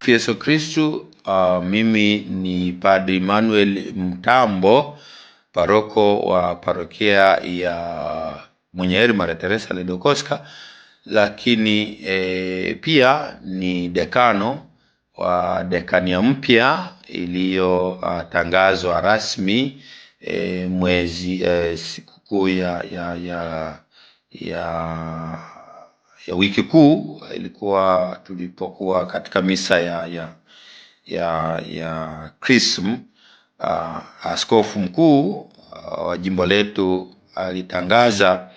Tumsifu Yesu Kristu. Mimi ni Padri Emmanuel Mtambo, paroko wa parokia ya Mwenye Heri Maria Teresa Ledokoska, lakini pia ni dekano wa dekania mpya iliyotangazwa rasmi mwezi sikukuu ya wiki kuu. Ilikuwa tulipokuwa katika misa ya Krism. Askofu mkuu wa jimbo letu alitangaza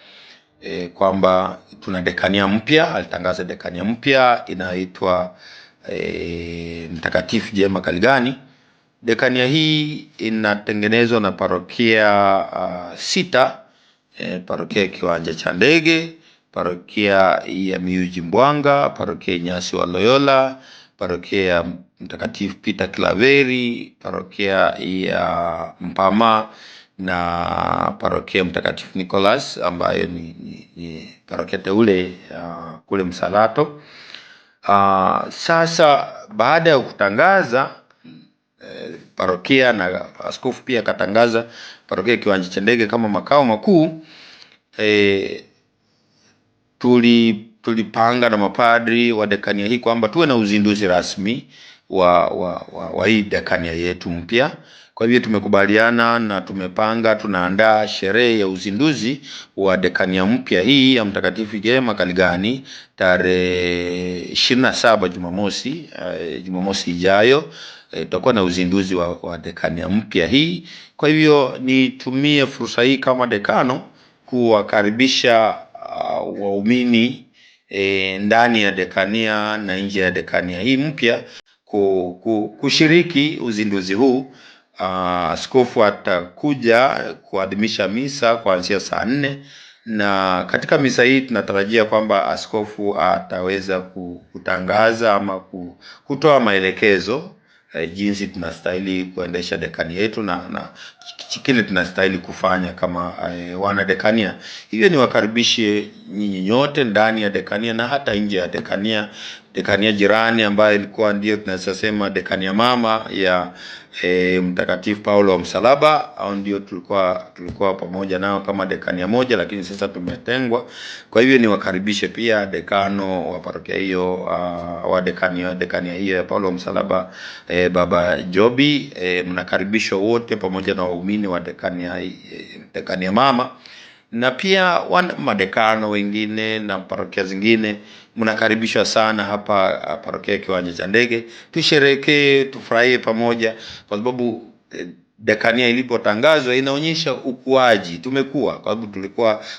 kwamba tuna dekania mpya. Alitangaza dekania mpya inaitwa Mtakatifu Jema Kaligani. Dekania hii inatengenezwa na parokia 6, parokia Kiwanja cha Ndege, parokia ya Miyuji Mbwanga, parokia Inyasi wa Loyola, parokia ya Mtakatifu Peter Klaveri, parokia ya Mpama na parokia Mtakatifu Nicholas ambayo ni parokia teule kule Msalato. Sasa baada ya kutangaza parokia na askofu pia katangaza parokia Kiwanja cha Ndege kama makao makuu, tulipanga na mapadri wa dekania hii kwamba tuwe na uzinduzi rasmi wa hii dekania yetu mpya. Kwa hivyo tumekubaliana na tumepanga tunaandaa sherehe ya uzinduzi wa dekania mpya hii ya Mtakatifu Jema Kaligani tarehe 27 Jumamosi ijayo. Tutakuwa na uzinduzi wa dekania mpya hii. Kwa hivyo nitumie fursa hii kama dekano kuwakaribisha waumini ndani ya dekania na nje ya dekania hii mpya kushiriki uzinduzi huu. Askofu atakuja kuadhimisha misa kuanzia saa 4, na katika misa hii tunatarajia kwamba askofu ataweza kutangaza ama kutoa maelekezo jinsi tunastahili kuendesha dekania yetu na kile tunastahili kufanya kama wana dekania. Hivyo niwakaribishe nyinyi nyote ndani ya dekania na hata nje ya dekania. Dekania jirani ambayo ilikuwa ndio tunasema dekania mama ya Mtakatifu Paulo wa Msalaba, au ndio tulikuwa pamoja nao kama dekania moja, lakini sasa tumetengwa. Kwa hivyo niwakaribishe pia dekano wa parokia hiyo wa dekania hiyo ya Paulo wa Msalaba, Baba Jobi. Mnakaribishwa wote pamoja na waumini wa dekania mama, na pia madekano wengine na parokia zingine. Mnakaribishwa sana hapa parokia Kiwanja cha Ndege. Tusherehekee, tufurahie pamoja, kwa sababu dekania ilipotangazwa inaonyesha ukuaji. Tumekuwa, kwa sababu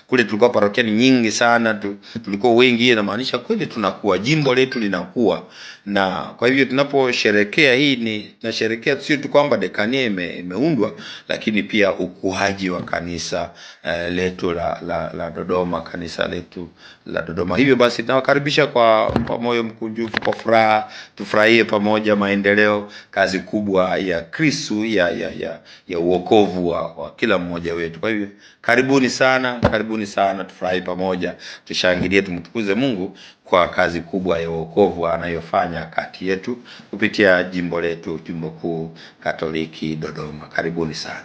tulikuwa parokia nyingi sana, tulikuwa wengi. Inamaanisha kweli tunakuwa, jimbo letu linakuwa. Na kwa hivyo tunaposherehekea hii tunasherehekea sio tu kwamba dekania imeundwa, lakini pia ukuaji wa kanisa letu la Dodoma, kanisa letu la Dodoma. Hivyo basi nawakaribisha kwa moyo mkunjufu, kwa furaha, tufurahie pamoja maendeleo, kazi kubwa ya Kristo ya uokovu wa kila mmoja wetu. Kwa hivyo karibuni sana, tufurahi pamoja, tushangilie, tumtukuze Mungu kwa kazi kubwa ya uokovu anayofanya kati yetu kupitia jimbo letu, Jimbo Kuu Katoliki Dodoma. Karibuni sana.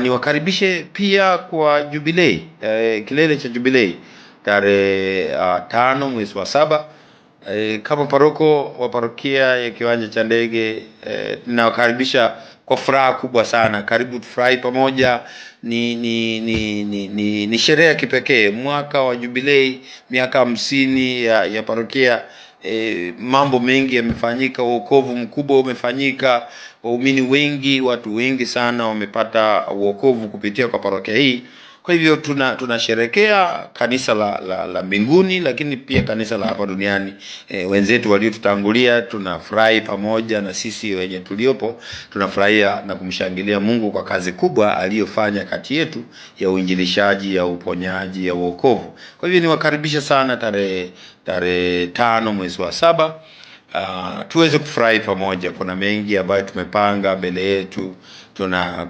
Niwakaribishe pia kwa jubilei, kilele cha jubilei tarehe 5 mwezi wa 7. Kama paroko wa parokia ya Kiwanja cha Ndege, ninawakaribisha kwa furaha kubwa sana. Karibu tufurahi pamoja. Ni sherehe ya kipekee, mwaka wa jubilei, miaka 50 ya parokia. Mambo mengi yamefanyika, wokovu mkubwa umefanyika, waumini wengi, watu wengi sana wamepata wokovu kupitia kwa parokia hii. Kwa hivyo tunasherehekea kanisa la mbinguni, lakini pia kanisa la hapa duniani. Wenzetu waliotutangulia, tunafurahi pamoja na sisi wenye tuliopo, tunafurahia na kumshangilia Mungu kwa kazi kubwa aliyofanya kati yetu ya uinjilishaji, ya uponyaji, ya wokovu. Kwa hivyo niwakaribisha sana tarehe 5 mwezi wa 7, tuweze kufurahi pamoja. Kuna mengi ambayo tumepanga mbele yetu. Tuna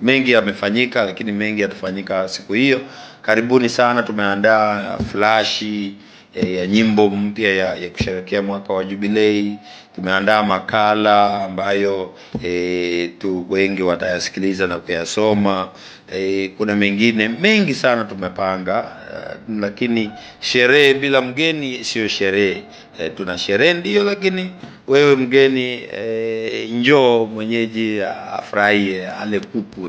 mengi yamefanyika, lakini mengi yatafanyika siku hiyo. Karibuni sana. Tumeandaa flashi ya nyimbo mpya ya kusherehekea mwaka wa jubilei. Tumeandaa makala ambayo tu wengi watayasikiliza na kuyasoma. Kuna mengine mengi sana tumepanga, lakini sherehe bila mgeni sio sherehe. Tuna sherehe ndio, lakini wewe mgeni njoo, mwenyeji afurahie, ale kuku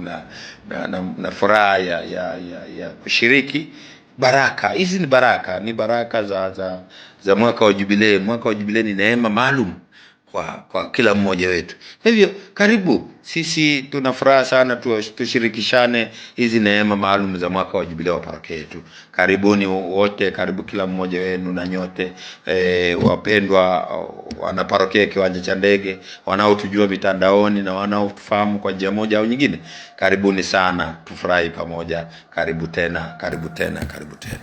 na furaha ya kushiriki baraka. Hizi ni baraka, ni baraka za mwaka wa jubilei. Mwaka wa jubilei ni neema maalum kwa kila mmoja wetu. Hivyo karibu, sisi tuna furaha sana tushirikishane hizi neema maalum za mwaka wa jubilei wa parokia yetu. Karibuni wote, karibu kila mmoja wenu na nyote, wapendwa wana parokia Kiwanja cha Ndege, wanaotujua mitandaoni na wanaotufahamu kwa njia moja au nyingine. Karibuni sana, tufurahi pamoja. Karibu tena, karibu tena, karibu tena.